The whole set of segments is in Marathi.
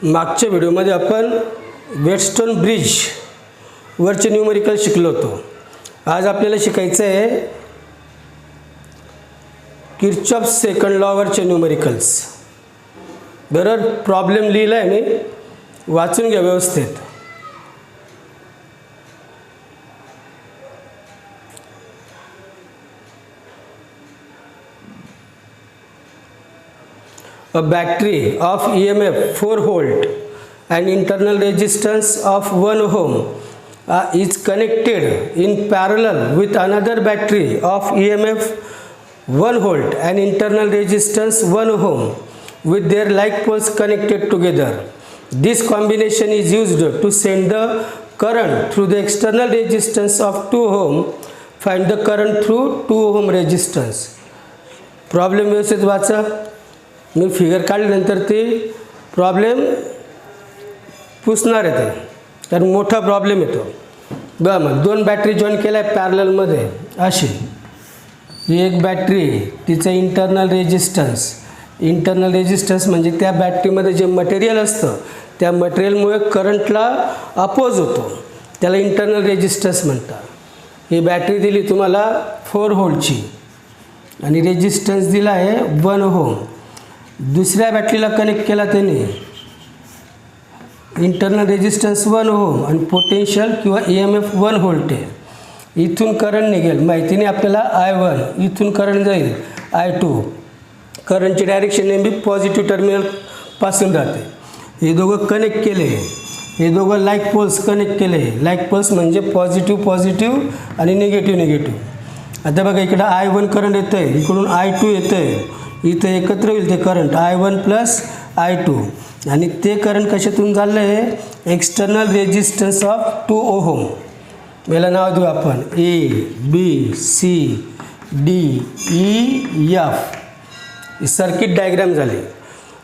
मागच्या व्हिडिओमध्ये आपण वेटस्टोन ब्रिज वरचे न्यूमेरिकल शिकलो होतो। आज आपल्याला शिकायचं आहे किर्चॉफ सेकंड लॉ वरचे न्यूमेरिकल्स। बरोबर, प्रॉब्लेम लिहिला आहे मी, वाचून घ्या व्यवस्थित। A battery of EMF 4 volt and internal resistance of 1 ohm is connected in parallel with another battery of EMF 1 volt and internal resistance 1 ohm with their like poles connected together. This combination is used to send the current through the external resistance of 2 ohm. Find the current through 2 ohm resistance. Problem व्यवस्थित वाचा। मी फिगर काढल्यानंतर ते प्रॉब्लेम पुसणार आहे ते, तर मोठा प्रॉब्लेम येतो। बघा, मग दोन बॅटरी जॉईन केल्या पॅरललमध्ये अशी। ही एक बॅटरी, तिचं इंटरनल रेजिस्टन्स म्हणजे त्या बॅटरीमध्ये जे मटेरियल असतं त्या मटेरियलमुळे करंटला अपोज होतो, त्याला इंटरनल रेजिस्टन्स म्हणतात। ही बॅटरी दिली तुम्हाला 4 व्होल्टची आणि रेजिस्टन्स दिला आहे 1 ओहम। दुसऱ्या बॅटरीला कनेक्ट केला त्याने, इंटरनल रेजिस्टन्स 1 ओहम आणि पोटेन्शियल किंवा EMF 1 व्होल्ट आहे। इथून करंट निघेल, माहिती नाही आपल्याला I1, इथून करंट जाईल I2। करंटची डायरेक्शन नेहमी पॉझिटिव्ह टर्मिनलपासून राहते। हे दोघं कनेक्ट केले, हे दोघं लाईक पोल्स कनेक्ट केले। लाईक पोल्स म्हणजे पॉझिटिव्ह आणि निगेटिव्ह। आता बघा, इकडं I1 करंट येतं आहे, इकडून I2 येतं आहे, इथं एकत्र होईल ते करंट I1 प्लस I2 आणि ते करंट कशातून चाललं आहे? External resistance of 2 ohm. याला नाव देऊ आपण ABCDEF। सर्किट डायग्राम झाली।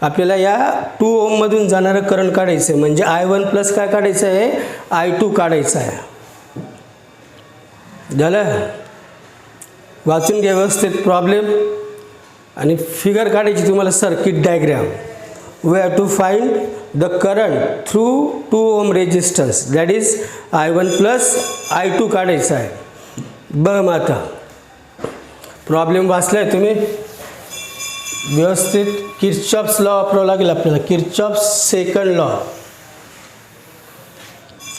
आपल्याला या 2 ओहममधून जाणारं करंट काढायचं आहे, म्हणजे I1 प्लस काय काढायचं आहे? I2 काढायचं आहे। झालं, वाचून घ्या व्यवस्थित प्रॉब्लेम आणि फिगर काढायची तुम्हाला circuit diagram. We have to find the current through 2 ohm resistance, that is I1 plus I2 काढायचं आहे। बघा, मग आता प्रॉब्लेम वाचला आहे तुम्ही व्यवस्थित। किर्चॉफ्स लॉ वापरावा लागेल आपल्याला, Kirchhoff second law.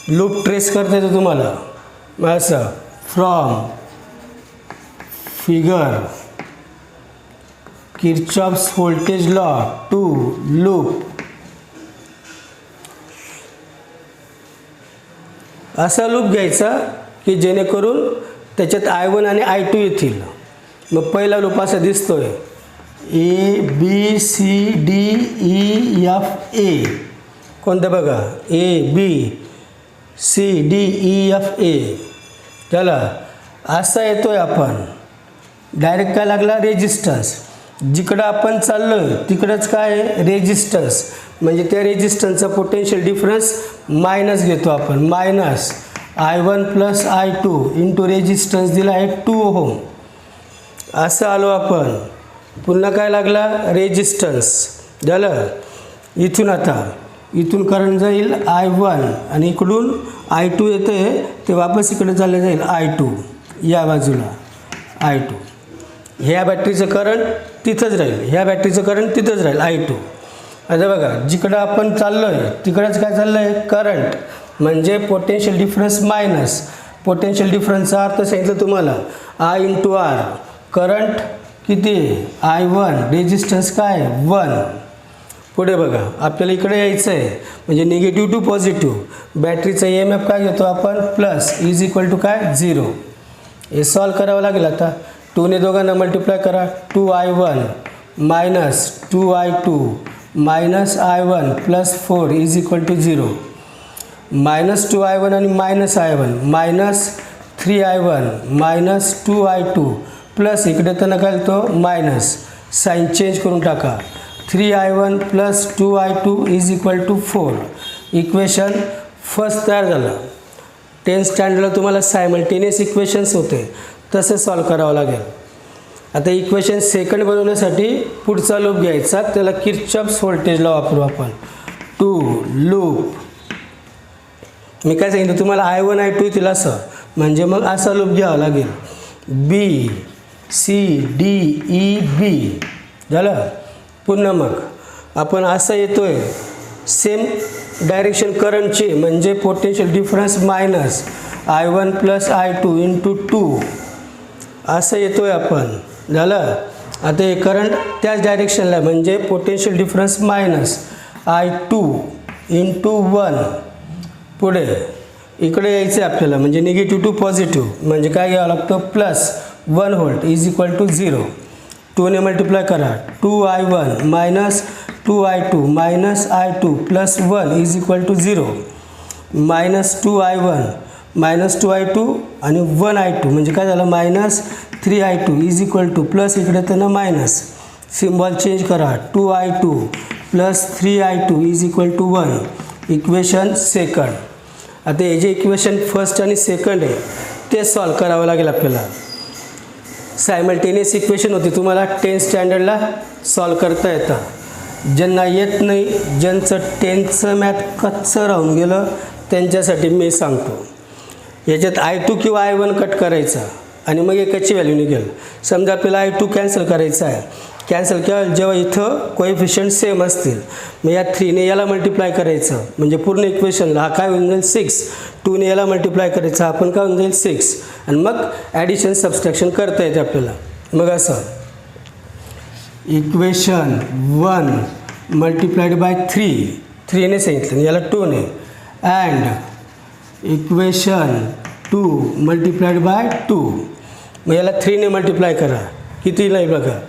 Loop trace करता येतो तुम्हाला असं, from figure Kirchhoff's voltage law to loop. असा लूप घ्यायचा की जेणेकरून त्याच्यात I1 आणि I2 येतील। मग पहिला लूप असा दिसतोय ABCDEFA। कोणतं बघा, ABCDEFA। चला, असा येतोय आपण डायरेक्ट। काय लागला? रेजिस्टन्स। जिकडं आपण चाललोय तिकडंच काय आहे? रेजिस्टन्स। म्हणजे त्या रेजिस्टन्सचा पोटेन्शियल डिफरन्स मायनस घेतो आपण, minus I1 plus I2 into resistance दिला आहे 2 ओहम। असं आलो आपण। पुन्हा काय लागला? रेजिस्टन्स। झालं, इथून आता इथून करंट जाईल I1 आणि इकडून I2 येतं आहे, ते वापस इकडे चाललं जाईल I2, या बाजूला I2। ह्या बॅटरीचं करंट तिथंच राहील, ह्या बॅटरीचं करंट तिथंच राहील I2। आता बघा, जिकडं आपण चाललो आहे तिकडंच काय चाललं आहे? करंट। म्हणजे पोटेन्शियल डिफरन्स मायनस। पोटेन्शियल डिफरन्सचा अर्थ सांगितलं तुम्हाला, I इंटू R। करंट किती? I1, रेजिस्टन्स काय? 1। पुढे बघा, आपल्याला इकडे यायचं आहे, म्हणजे निगेटिव्ह टू पॉझिटिव्ह। बॅटरीचा EMF काय घेतो आपण? प्लस, इज इक्वल टू काय? 0। हे सॉल्व करावं लागेल आता। 2 ने दोघांना मल्टिप्लाय करा, 2I1 minus 2I2 minus I1 plus 4 is equal to 0। Minus 2I1 आणि minus I1, minus 3I1 minus 2I2 plus इकडे तर नका तो मायनस, साईन चेंज करून टाका। 3I1 plus 2I2 is equal to 4। Equation first तयार झालं। 10th स्टँडर्डला तुम्हाला सायमल्टेनियस इक्वेशन्स होते, तसं सॉल्व करावं लागेल। आता इक्वेशन सेकंड बनवण्यासाठी पुढचा लूप घ्यायचा, त्याला किर्चॉफ्स व्होल्टेज लॉ वापरू आपण। To loop. मी काय सांगितलं तुम्हाला I1 I2 तिला असं, म्हणजे मग असा लूप घ्यावा लागेल. B C D E B झालं. पुन्हा मग आपण असं येतोय सेम डायरेक्शन करंटचे, म्हणजे potential difference minus I1 plus I2 into 2 असं येतोय आपण. झालं. आता हे करंट त्याच डायरेक्शनला, म्हणजे potential difference minus I2 into 1. पुढे इकडे यायचं आहे आपल्याला, म्हणजे निगेटिव्ह टू पॉझिटिव्ह, म्हणजे काय घ्यावं लागतं plus 1 volt is equal to 0. 2ने मल्टिप्लाय करा. 2I1 minus 2I2 minus I2 plus 1 is equal to 0. Minus 2I1 minus 2I2 आणि 1I2 म्हणजे काय झालं minus 3I2 is equal to plus, इकडे तर ना मायनस, सिम्बॉल चेंज करा. 2I2 plus 3I2 is equal to 1. Equation second. आता हे जे इक्वेशन फर्स्ट आणि सेकंड आहे ते सॉल्व करावं लागेल आपल्याला. सायमल्टेनियस इक्वेशन होती, तुम्हाला 10th स्टँडर्डला सॉल्व करता येतं. ज्यांना येत नाही, ज्यांचं 10th मॅथ कच्चं राहून गेलं, त्यांच्यासाठी मी सांगतो. याच्यात I2 किंवा I1 कट करायचा आणि मग एकाची व्हॅल्यू निघेल. समजा आपल्याला I2 कॅन्सल करायचा आहे. कॅन्सल केव्हा, जेव्हा इथं कोएफिशियंट सेम असतील. मग या 3ने याला मल्टिप्लाय करायचं, म्हणजे पूर्ण इक्वेशनला हा काय होऊन जाईल 6. 2ने याला मल्टिप्लाय करायचं, हा पण काय होऊन जाईल 6. आणि मग ॲडिशन सबस्ट्रॅक्शन करता येते आपल्याला. मग असं इक्वेशन 1 मल्टिप्लाइड बाय 3ने सांगितलं, याला 2ने. And equation 2 multiplied by 2. मग याला 3ने मल्टिप्लाय करा. कितीला बघा,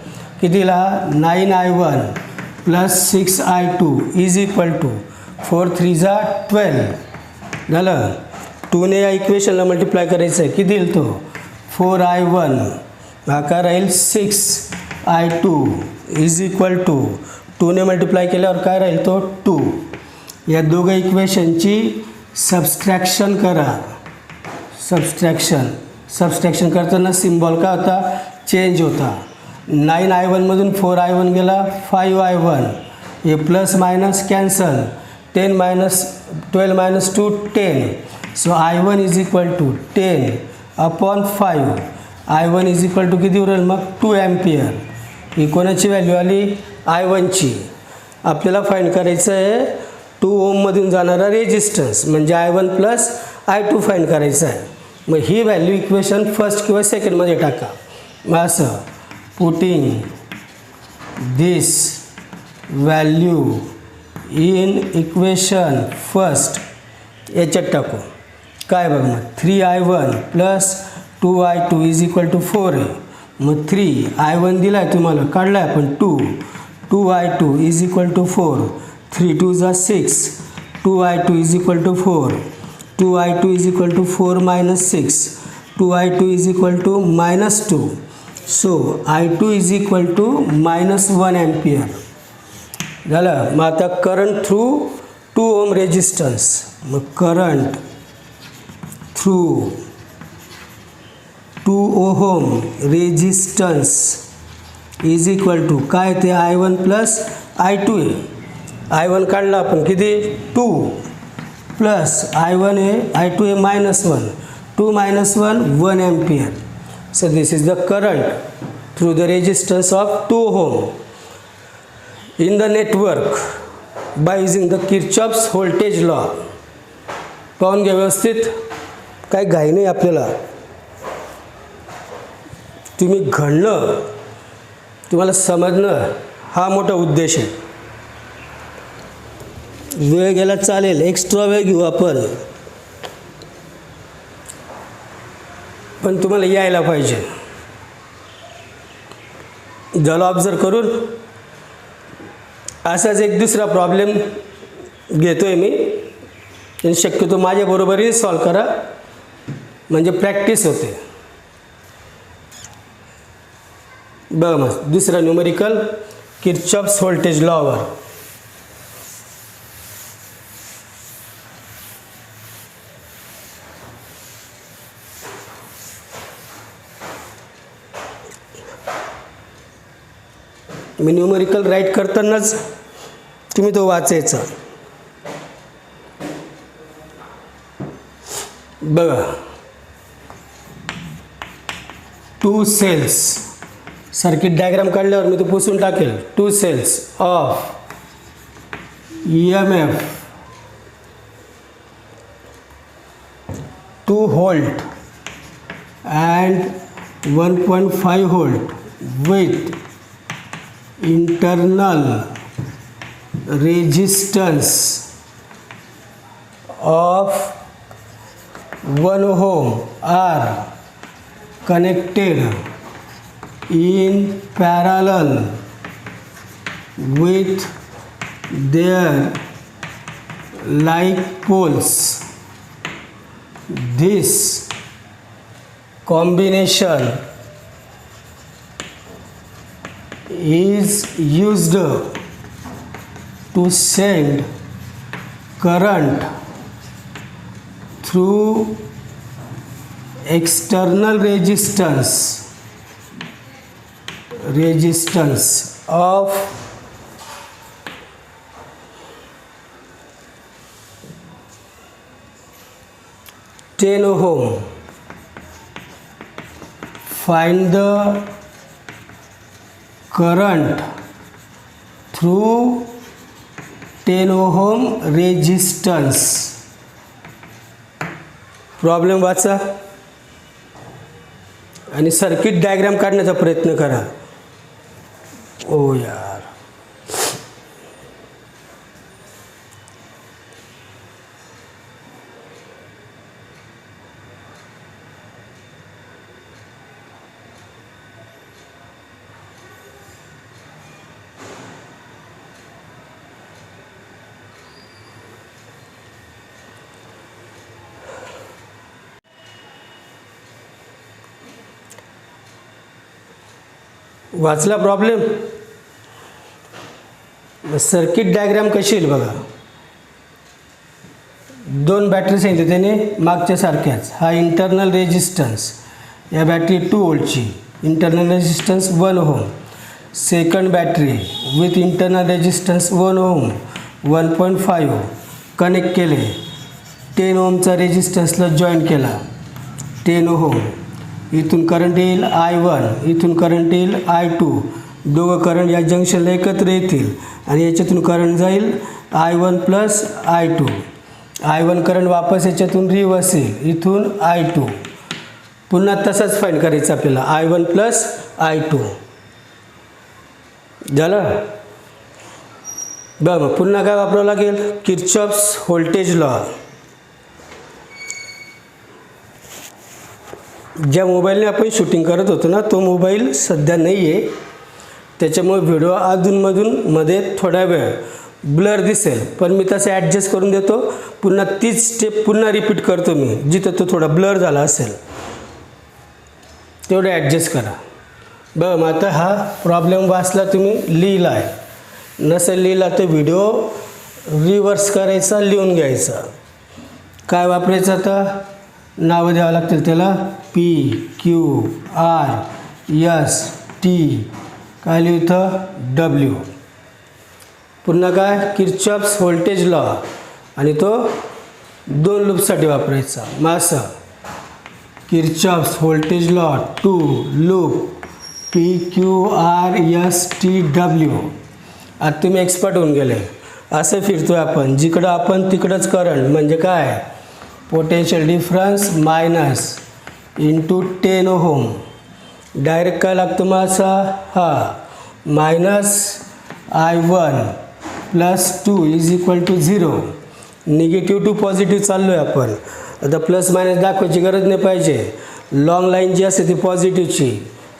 कितीला 9I1 plus 6I2 is equal to 4 3 जा 12. झालं. 2ने या इक्वेशनला मल्टिप्लाय करायचं आहे, किती येईल तो 4I1 हा काय राहील 6I2 इज इक्वल टू 2ने मल्टिप्लाय केल्यावर काय राहील तो 2. या दोघं इक्वेशनची सबस्ट्रॅक्शन करा. सबस्ट्रॅक्शन करताना सिम्बॉल काय होता चेंज होता. 9I1 मधून 4I1 गेला 5I1. हे plus minus cancel. 10 minus 12 minus 2 10. So I1 is equal to 10 upon 5. I1 is equal to किती उरेल मग 2 एम्पियर. ही कोणाची व्हॅल्यू आली I1ची. आपल्याला फाइंड करायचं आहे 2 ओममधून जाणारा रेजिस्टन्स, म्हणजे I1 प्लस I2 फाइंड करायचं आहे. मग ही व्हॅल्यू इक्वेशन फर्स्ट किंवा सेकंडमध्ये टाका. मग असं putting this value in equation first याच्यात टाकू. काय बघ मग 3I1 plus 2I2 is equal to 4 आहे. मग 3I1 दिला आहे तुम्हाला, काढला आहे आपण 2I2 इज इक्वल टू 4. 3 2 जा 6. 2I2 is equal to 4. 2I2 is equal to 4 minus 6. 2I2 is equal to minus 2. So I2 is equal to minus 1 ampere. झालं. मग आता करंट थ्रू 2 ओम रेजिस्टन्स. मग current through 2 ohm resistance is equal to काय ते I1 प्लस I2 आहे. I1 काढला आपण किती 2 प्लस I1 आहे I2 आहे minus 1. 2 minus 1 ampere. So this is the current through the resistance of 2 ohm in the network by using the Kirchhoff's voltage law. पाहून घ्या व्यवस्थित, काय घाई नाही आपल्याला. तुम्ही घडणं, तुम्हाला समजणं हा मोठा उद्देश आहे. वेळ गेला चालेल, एक्स्ट्रा वेळ घेऊ आपण, पण तुम्हाला यायला पाहिजे. झालं ऑब्झर्व करून. असाच एक दुसरा प्रॉब्लेम घेतोय मी, आणि शक्यतो माझ्याबरोबरही सॉल्व करा, म्हणजे प्रॅक्टिस होते. बघा मग दुसरा न्यूमेरिकल किर्चॉफ्स व्होल्टेज लॉवर. मी न्यूमेरिकल राईट करतानाच तुम्ही तो वाचायचा. बघा 2 cells सर्किट डायग्राम काढल्यावर मी तो पुसून टाकेल. 2 cells of EMF 2 volt and 1.5 volt with internal resistance of 1 ohm are connected in parallel with their like poles. This combination is used to send current through external resistance of 10 ohm. Find the current through 10 ohm resistance. Problem वाचा आणि सर्किट डायग्राम काढण्याचा प्रयत्न करा. ओ यार वाचला प्रॉब्लेम. सर्किट डायग्राम कशी येईल बघा. 2 बॅटरी सांगितले त्याने मागच्या सारख्याच. हा इंटरनल रेजिस्टन्स या बॅटरी 2 वोल्टची internal resistance 1 ohm. Second battery with internal resistance 1 ohm 1.5 connect केले. 10 ओहमचा रेजिस्टन्सला जॉईन केला 10 ओहम. इथून करंट येईल I1, इथून करंट येईल I2. दोघं करंट या जंक्शनला एकत्र येतील आणि याच्यातून करंट जाईल I1 plus I2. I1 current वापस याच्यातून रिवर्स येईल इथून I2. पुन्हा तसंच फाईंड करायचं आपल्याला I1 प्लस I2. झालं बघ. मग पुन्हा काय वापरावं लागेल किर्चॉफ्स व्होल्टेज लॉ. ज्या मोबाईलने आपण शूटिंग करत होतो ना तो मोबाईल सध्या नाही आहे. त्याच्यामुळे व्हिडिओ अधूनमधून मध्ये थोडा वेळ ब्लर दिसेल. पण मी तसं ॲडजस्ट करून देतो. पुन्हा तीच स्टेप पुन्हा रिपीट करतो मी जिथं तो थोडा ब्लर झाला असेल तेवढं ॲडजस्ट करा. बघ मग आता हा प्रॉब्लेम वाचला तुम्ही लिहिला आहे. नसेल लिहिला तर व्हिडिओ रिव्हर्स करायचा लिहून घ्यायचा. काय वापरायचं आता नावं द्यावं लागतील त्याला PQRST काय लिहितं W. पुन्हा काय किर्चॉफ्स व्होल्टेज लॉ आणि तो 2 लूपसाठी वापरायचा. मग असं Kirchhoff's voltage law 2 loop PQRSTW. आता तुम्ही एक्सपर्ट होऊन गेले. असं फिरतोय आपण जिकडं आपण तिकडंच करंट म्हणजे काय potential difference minus into 10 ohm. Direct काय लागतो मग असा हा minus I1 plus 2 is equal to 0. Negative to positive चाललो आहे आपण. आता प्लस मायनस दाखवायची गरज नाही पाहिजे. लॉंग लाईन जी असते ती पॉझिटिव्हची,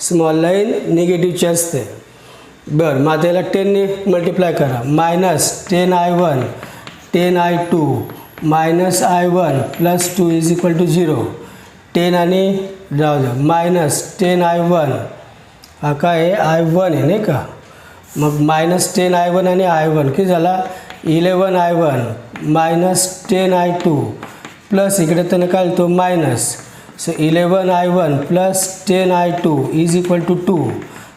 स्मॉल लाईन निगेटिव्हची असते. बरं मग त्याला 10ने मल्टिप्लाय करा. Minus 10 I1 10 I2 minus I1 plus 2 is equal to 0. 10 आणि राहू द्या मायनस 10 I1 हा काय आहे I1 आहे नाही का. मग मायनस 10 I1 आणि I1 किती झाला 11 I1 मायनस 10 I2 प्लस इकडे त्यानं काय तो minus. So 11 I1 plus 10 I2 is equal to 2.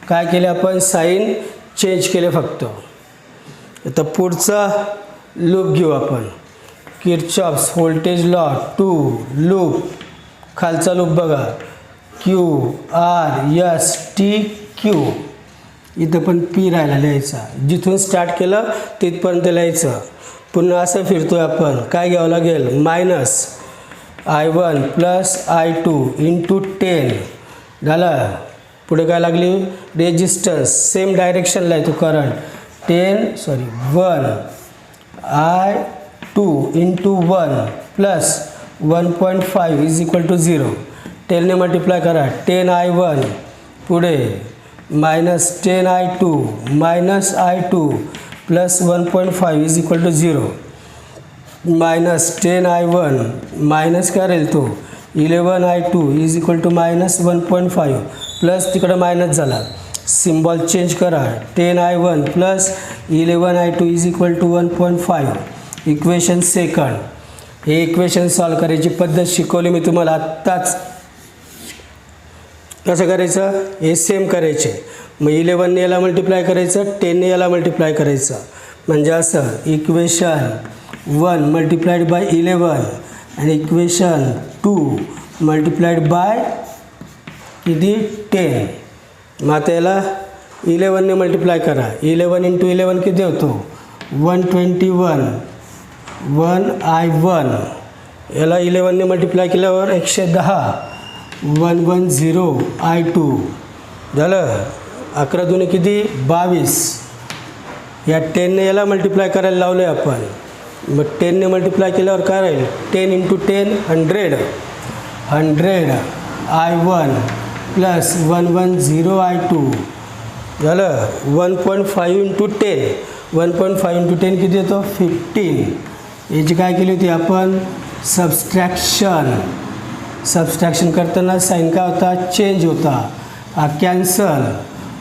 काय केले आपण साईन चेंज केले फक्त. आता पुढचा लूप घेऊ आपण किरचॉफ्स व्होल्टेज लॉ 2 लूप खालचा लूप बघा Q R S T Q इथं पण पी राहिला लिहायचा जिथून स्टार्ट केलं तिथपर्यंत लिहायचं पुन्हा असं फिरतोय आपण काय घ्यावं लागेल minus I1 plus I2 into 10 झालं पुढे काय लागली रेजिस्टन्स सेम डायरेक्शनला आहे तो current 1 I2 into 1 plus 1.5 is equal to 0 10ने मल्टिप्लाय करा 10I1 पुढे minus 10I2 minus I2 plus 1.5 is equal to 0 minus 10I1 minus काय राहील तो 11I2 is equal to minus 1.5 plus तिकडं मायनस झाला सिम्बॉल चेंज करा 10I1 plus 11I2 is equal to 1.5 equation second हे इक्वेशन सॉल्व करायची पद्धत शिकवली मी तुम्हाला आत्ताच कसं करायचं हे सेम करायचे मग 11ने याला मल्टिप्लाय करायचं 10ने याला मल्टिप्लाय करायचं म्हणजे असं इक्वेशन 1 मल्टिप्लाइड बाय 11 आणि इक्वेशन 2 मल्टिप्लाइड बाय किती 10 मग आता याला 11ने मल्टिप्लाय करा 11 इंटू 11 किती होतो 121 1I1 याला 11ने मल्टिप्लाय केल्यावर 110 110 I2 झालं 11 दुने किती 22 या 10ने याला मल्टिप्लाय करायला लावलं आहे आपण मग 10ने मल्टिप्लाय केल्यावर काय राहील 10 इंटू 10 100 I1 प्लस 110 I2 झालं 1.5 इंटू 10 1.5 इंटू 10 किती येतो 15 याची काय केली होती आपण सबस्ट्रॅक्शन करताना साईन काय होता चेंज होता हा कॅन्सल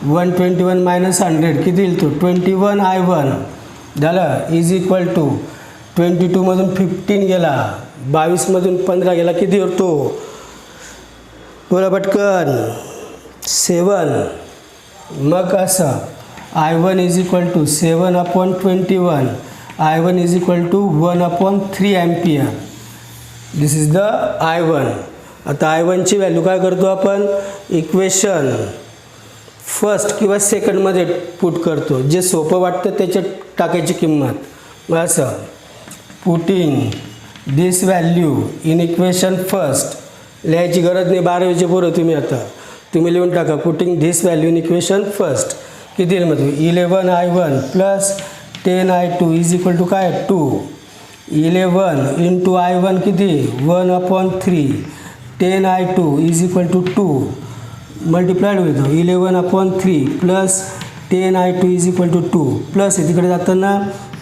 121 मायनस 100 किती येईल तो 21 I1 झालं इज इक्वल टू 22मधून 15 गेला 22मधून 15 गेला किती होतो बोला पटकन 7 मग असं I1 is equal to 7/21 I1 is equal to 1/3 ampere this is the I1 आता I1ची व्हॅल्यू काय करतो आपण इक्वेशन फर्स्ट किंवा सेकंडमध्ये पुट करतो जे सोपं वाटतं त्याच्यात टाकायची किंमत मग असं putting this value in equation first लिहायची गरज नाही 12वीचे पोरं तुम्ही आता तुम्ही लिहून टाका putting this value in equation first किती येईल मग 11I1 plus 10I2 is equal to काय 2 11 इंटू I1 किती 1/3 10I2 is equal to 2 multiplied होतो 11/3 plus 10I2 is equal to 2 plus तिकडे जाताना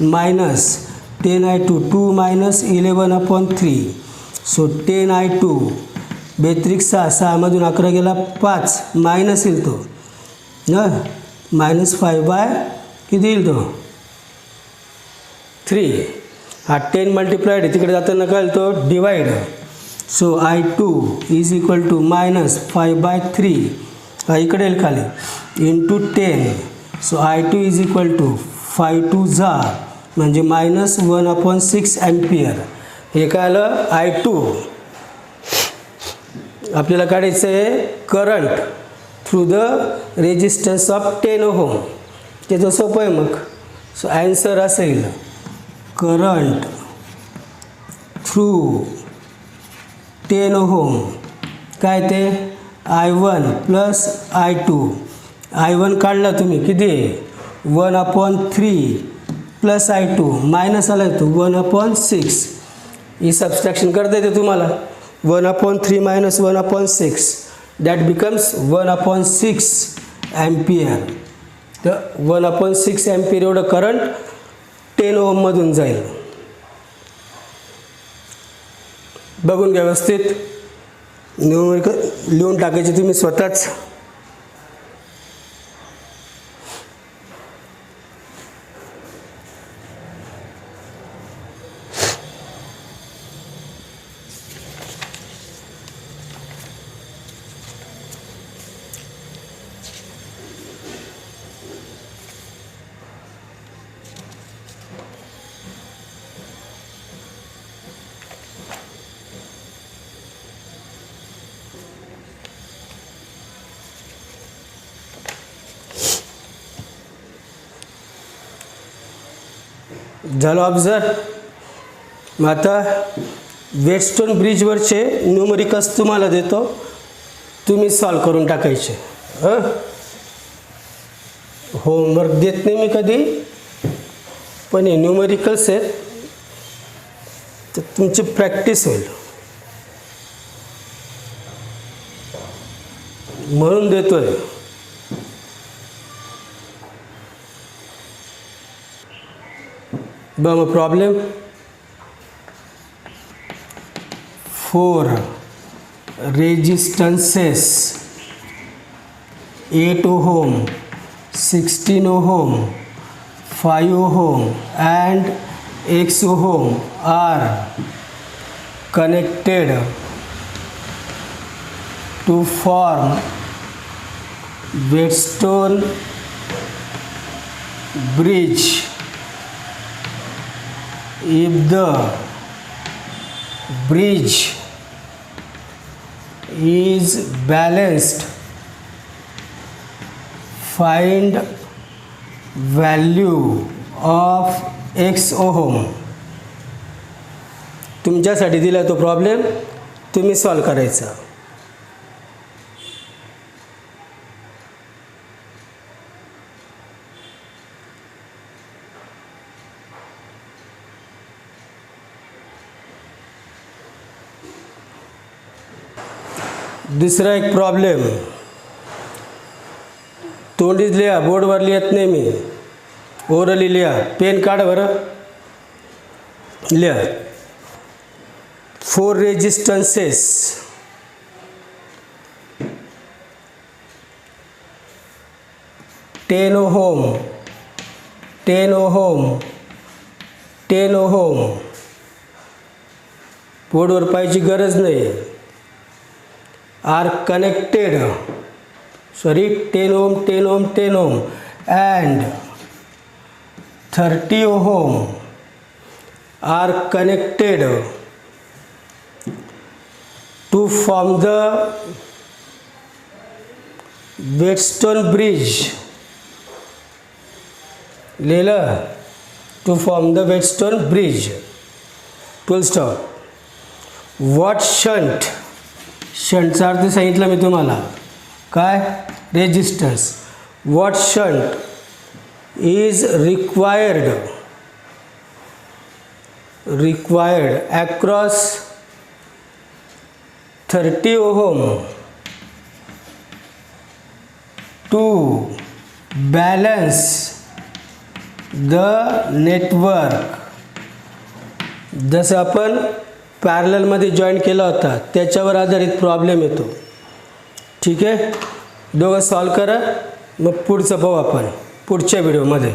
minus 10I2 2 minus 11/3 so 10I2 बेत्रिक 6मधून 11 गेला 5 मायनस येईल तो ना मायनस 5/, किती येईल तो 3 हा 10 मल्टिप्लाइड आहे तिकडे जाताना काय तो divide so I2 is equal to minus 5/3 हा इकडे येईल खाली into 10 so I2 is equal to 5 2 जा म्हणजे मायनस 1/6 एम्पियर हे काय आलं I2 आपल्याला काढायचं आहे current through the resistance of 10 ohm त्याचं सोपं आहे मग सो ॲन्सर असेल करंट थ्रू 10 ओहम काय ते I1 प्लस I2 I1 काढला तुम्ही किती 1/3 प्लस I2 मायनस आला तो 1/6 ही सबस्ट्रॅक्शन करता येते तुम्हाला 1/3 मायनस 1/6 दॅट बिकम्स 1/6 एम्पियर तर 1/6 एम्पियर एवढं करंट 10 ओहममधून जाईल बघून घ्या व्यवस्थित लिहून टाकायचे तुम्ही स्वतःच झालं ऑब्झर्व. मग आता वेटस्टोन ब्रिजवरचे न्यूमरिकल्स तुम्हाला देतो, तुम्ही सॉल्व करून टाकायचे. होमवर्क देत नाही मी कधी, पण हे न्यूमरिकल्स आहेत तर तुमची प्रॅक्टिस होईल म्हणून देतोय. मग problem 4 रेजिस्टन्सेस 8 ohm, 16 ohm, 5 ohm and X ohm are connected to form Whetstone bridge if the bridge is balanced. Find value of X ohm. तुमच्यासाठी दिला तो प्रॉब्लेम, तुम्ही सॉल्व करायचा. दुसरा एक प्रॉब्लेम, तोंडीच लिहा, बोर्डवर लिहत नाही मी, ओरली लिहा. पेन काढ बरं, लिहा. 4 रेजिस्टन्सेस 10 ohm, 10 ohm, 10 ohm. बोर्डवर पाहायची गरज नाही. are connected, 10 ohm, 10 ohm, 10 ohm and 30 ohm are connected to form the Whetstone bridge. लेला, to form the Whetstone bridge. Full stop. What shunt? शंटचा अर्थ सांगितलं मी तुम्हाला, काय? Resistance. What shunt is required across 30 ohm to balance the network. जसं आपण पॅरललमध्ये जॉईन केला होता त्याच्यावर आधारित प्रॉब्लेम येतो. ठीक आहे, दोघं सॉल्व करा, मग पुढचं पाहू आपण पुढच्या व्हिडिओमध्ये.